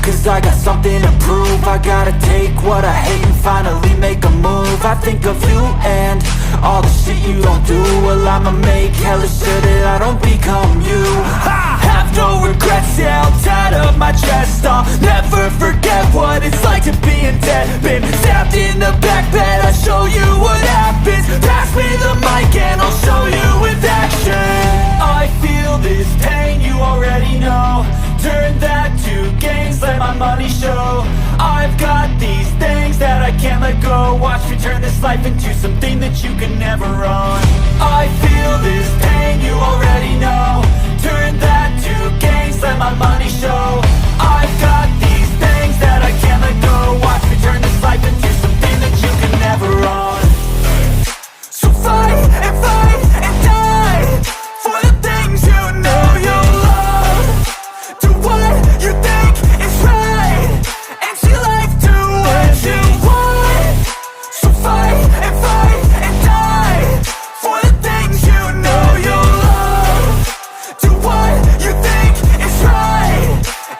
cause I got something to prove. I gotta take what I hate and finally make a move. I think of you and all the shit you don't do. Well, I'ma make hella sure that I don't become you. I have no regrets, yeah, I'll tie up my chest. I'll never forget what it's like to be in debt. Been stabbed in the back bed, I'll show you what happens. Pass me the mic and I'll show you with action. I feel this pain, you already know. Turn that to gains, let my money show. I've got these things that I can't let go. Watch me turn this life into something that you can never own. I feel this pain, you already know. Turn that to gains, let my money show. I've got these things that I can't let go. Watch me turn this life into something that you can never own. So fight and die for the things you know you love. Do what you think is right and see life do what you want. So fight and die for the things you know you love. Do what you think is right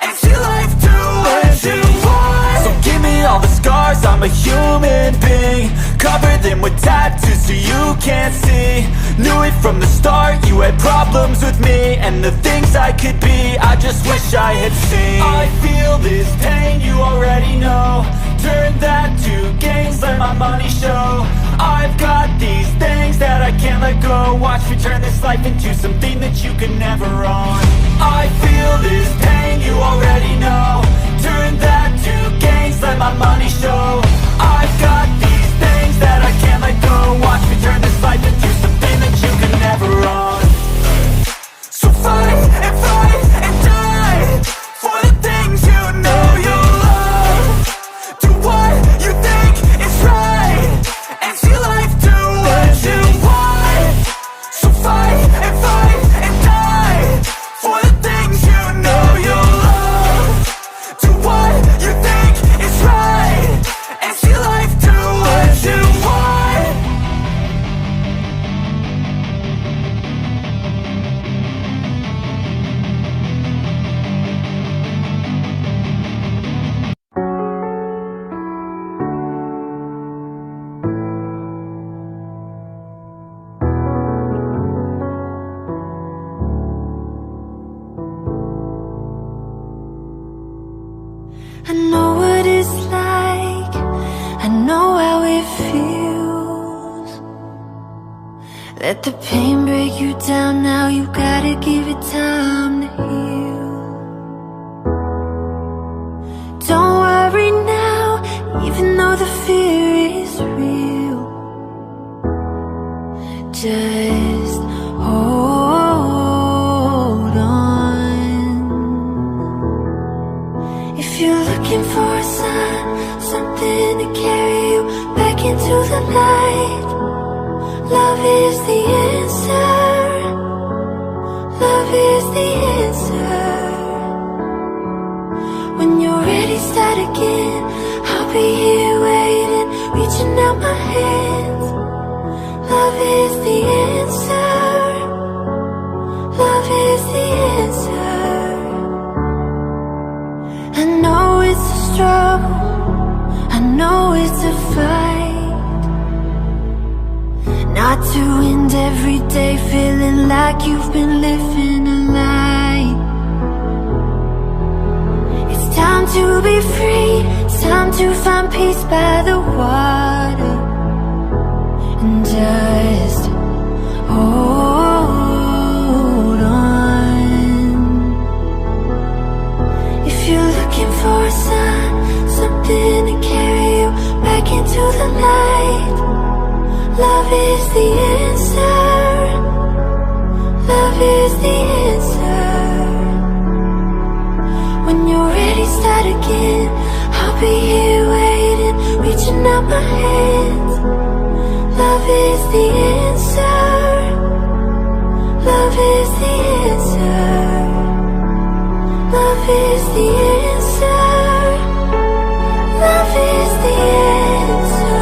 and see life do what you want. So give me all the scars, I'm a human being. Cover them with tattoos so you can't see. Knew it from the start, you had problems with me and the things I could be, I just wish I had seen. I feel this pain, you already know. Turn that to gains, let my money show. I've got these things that I can't let go. Watch me turn this life into something that you can never own. I feel this pain, you already know. Turn that to gains, let my money show. I've got these things that I can't let go. Watch me turn this life into something that you can never own. So fight and die for the things you know you love. Do what you think is right and see life do what you want. So fight and die for the things you know you love. Do what you think is right and see life do what you want. I know what it's like, I know how it feels. Let the pain break you down, now you gotta give it time to heal. Don't worry now, even though the fear is real. Just hold on. If you're looking for a sign, something to carry you back into the light, love is the answer. Love is the answer. When you're ready, start again. I'll be here waiting, reaching out my hands. Love is the answer. Love is the answer. I know it's a struggle, I know it's a fight, not to end every day feeling like you've been living a lie. It's time to be free, it's time to find peace by the water. And just hold on. If you're looking for a sign, something to carry you back into the light, love is the answer. Love is the answer. When you're ready, start again. I'll be here waiting, reaching out my hands. Love is the answer. Love is the answer. Love is the answer. Love is the answer.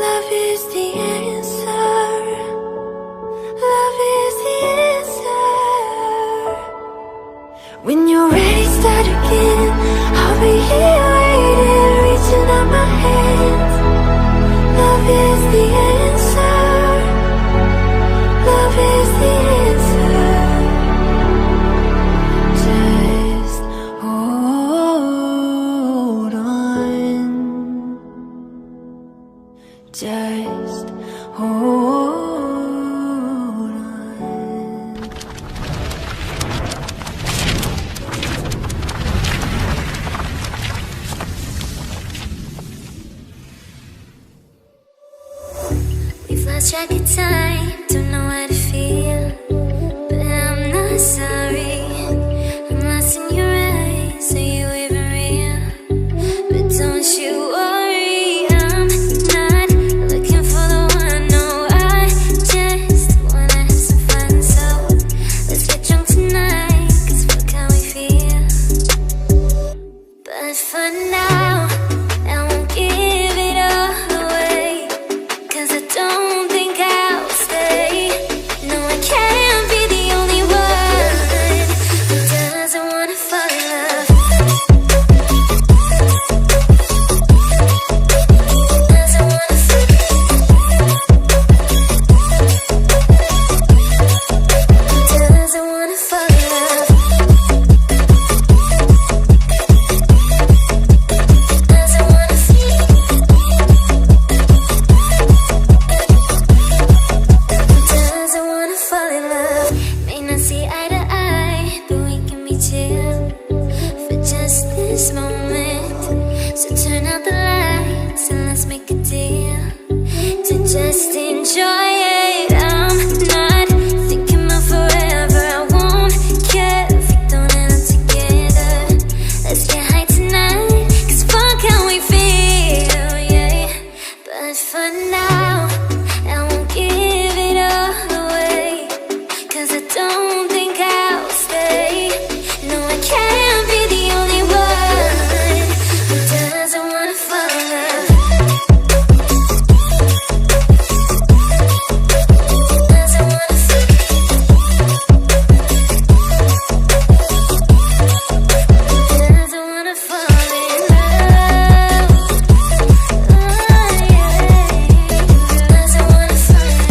Love is the answer. Love is the answer. When you're ready, start again. I'll be here waiting, reaching out my hands. Love is the answer. Love is the answer. Just hold on. Just hold on. We've lost track of time, don't know how to feel, but I'm not sorry. I'm lost in your eyes, are you even real? But don't you worry, I'm not looking for the one, no, I just wanna have some fun. So let's get drunk tonight, cause fuck how we feel. But for now, I won't give it all away, cause I don't think I'll stay. No, I can't be the only one who doesn't wanna fall in love. Doesn't wanna fall in love. Doesn't wanna fall in love. Doesn't wanna feel. Doesn't wanna fall in love. May not see eye to eye, but we can be chill for just this moment. So turn out the lights and let's make a deal to just enjoy it. I'm not thinking about forever. I won't care if we don't end up together. Let's get high tonight, cause fuck how we feel, yeah. But for now, I won't give it all away, cause I don't think I'll stay. No, I can't be the only one who doesn't wanna fall in love. Doesn't wanna fall. Doesn't wanna fall in love. Oh, yeah. Doesn't wanna fall in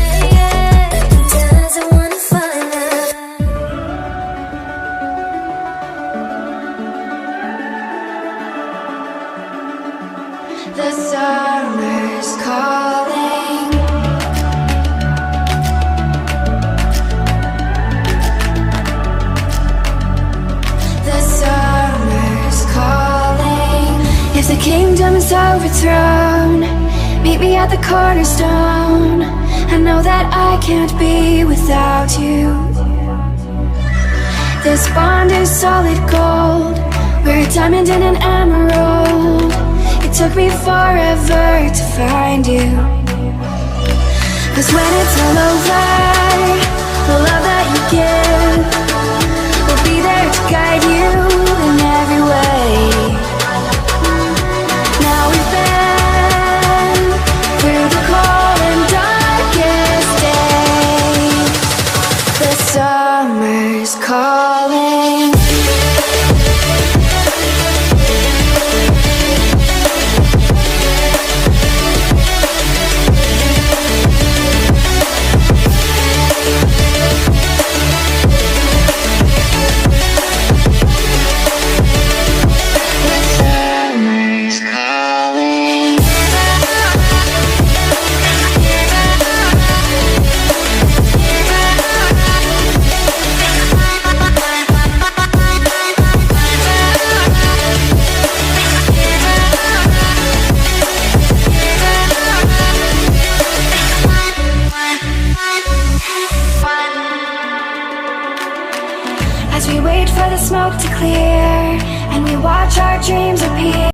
love. Doesn't wanna fall in love. The summer's calling. The summer's calling. If the kingdom is overthrown, meet me at the cornerstone. I know that I can't be without you. This bond is solid gold. We're a diamond and an emerald. It took me forever to find you. Cause when it's all over, the love that you give will be there to guide you in every way. Now we've been through the cold and darkest days. The summer's calling. As we wait for the smoke to clear and we watch our dreams appear.